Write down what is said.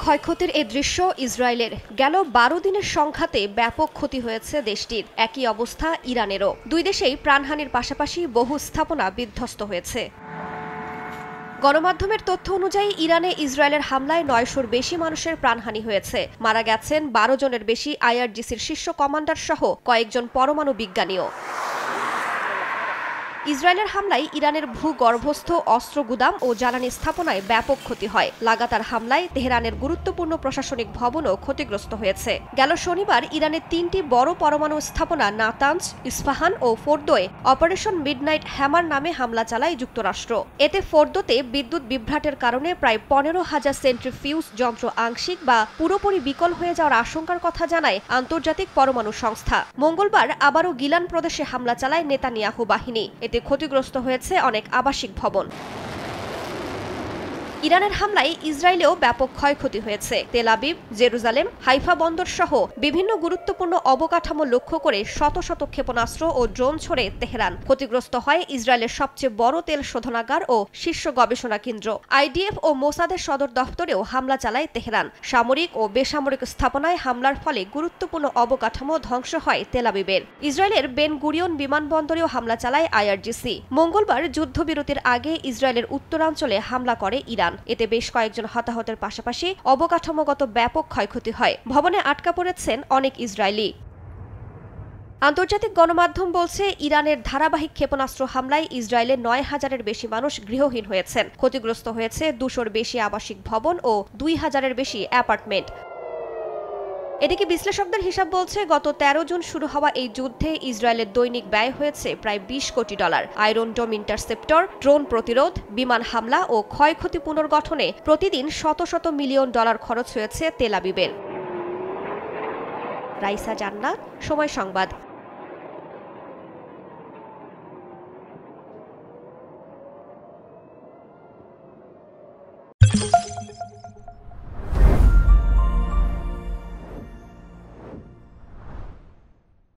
ক্ষয়ক্ষতির এই দৃশ্য ইসরায়েলের। গেল ১২ দিনের সংঘাতে ব্যাপক ক্ষতি হয়েছে দেশটির। একই অবস্থা ইরানেরও। দুই দেশেই প্রাণহানির পাশাপাশি বহু স্থাপনা বিধ্বস্ত হয়েছে। গণমাধ্যমের তথ্য অনুযায়ী ইরানে ইসরায়েলের হামলায় ৯০০-র বেশি মানুষের প্রাণহানি হয়েছে। মারা গেছেন ১২ জনের বেশি আইআরজিসির শীর্ষ কমান্ডার সহ কয়েকজন পরমাণু বিজ্ঞানীও। ইসরায়েলের হামলায় ইরানের ভূগর্ভস্থ অস্ত্র গুদাম ও জ্বালানি স্থাপনায় ব্যাপক ক্ষতি হয়। লাগাতার হামলায় তেহরানের গুরুত্বপূর্ণ প্রশাসনিক ভবনও ক্ষতিগ্রস্ত হয়েছে। গেল শনিবার ইরানের ৩টি বড় পরমাণু স্থাপনা নাতানজ, ইস্পাহান ও ফোর্দোয় অপারেশন মিডনাইট হ্যামার নামে হামলা চালায় যুক্তরাষ্ট্র। এতে ফোর্দোতে বিদ্যুৎ বিভ্রাটের কারণে প্রায় ১৫,০০০ সেন্ট্রিফিউজ যন্ত্র আংশিক বা পুরোপুরি বিকল হয়ে যাওয়ার আশঙ্কার কথা জানায় আন্তর্জাতিক পরমাণু সংস্থা। মঙ্গলবার আবারও গিলান প্রদেশে হামলা চালায় নেতানিয়াহু বাহিনী। এতে ক্ষতিগ্রস্ত হয়েছে অনেক আবাসিক ভবন। ইরানের হামলায় ইসরায়েলেও ব্যাপক ক্ষয়ক্ষতি হয়েছে। তেল আবিব, জেরুজালেম, হাইফা বন্দর সহ বিভিন্ন গুরুত্বপূর্ণ অবকাঠামো লক্ষ্য করে শত শত ক্ষেপণাস্ত্র ও ড্রোন ছড়ে তেহরান। ক্ষতিগ্রস্ত হয় ইসরায়েলের সবচেয়ে বড় তেল শোধনাগার ও শীর্ষ গবেষণা কেন্দ্র। আইডিএফ ও মোসাদের সদর দফতরেও হামলা চালায় তেহরান। সামরিক ও বেসামরিক স্থাপনায় হামলার ফলে গুরুত্বপূর্ণ অবকাঠামো ধ্বংস হয় তেল আবিবের। ইসরায়েলের বেন গুরিয়ন বিমানবন্দরেও হামলা চালায় আইআরজিসি। মঙ্গলবার যুদ্ধবিরতির আগে ইসরায়েলের উত্তরাঞ্চলে হামলা করে ইরান। এতে বেশ কয়েকজন হতাহতের পাশাপাশি অবকাঠামোগত ব্যাপক ক্ষয়ক্ষতি হয়। ভবনে আটকা পড়েছেন অনেক ইসরায়েলি। আন্তর্জাতিক গণমাধ্যম বলছে, ইরানের ধারাবাহিক ক্ষেপণাস্ত্র হামলায় ইসরায়েলের ৯,০০০-এর বেশি মানুষ গৃহহীন হয়েছেন। ক্ষতিগ্রস্ত হয়েছে ২০০-র বেশি আবাসিক ভবন ও ২,০০০-এর বেশি অ্যাপার্টমেন্ট। এদিকে বিশ্লেষকদের হিসাব বলছে, গত ১৩ জুন শুরু হওয়া এই যুদ্ধে ইসরায়েলের দৈনিক ব্যয় হয়েছে প্রায় $২০ কোটি। আয়রন ডোম ইন্টারসেপ্টর, ড্রোন প্রতিরোধ, বিমান হামলা ও ক্ষয়ক্ষতি পুনর্গঠনে প্রতিদিন শত শত মিলিয়ন ডলার খরচ হয়েছে তেল আবিবের। রাইসা জান্নাত, সময় সংবাদ।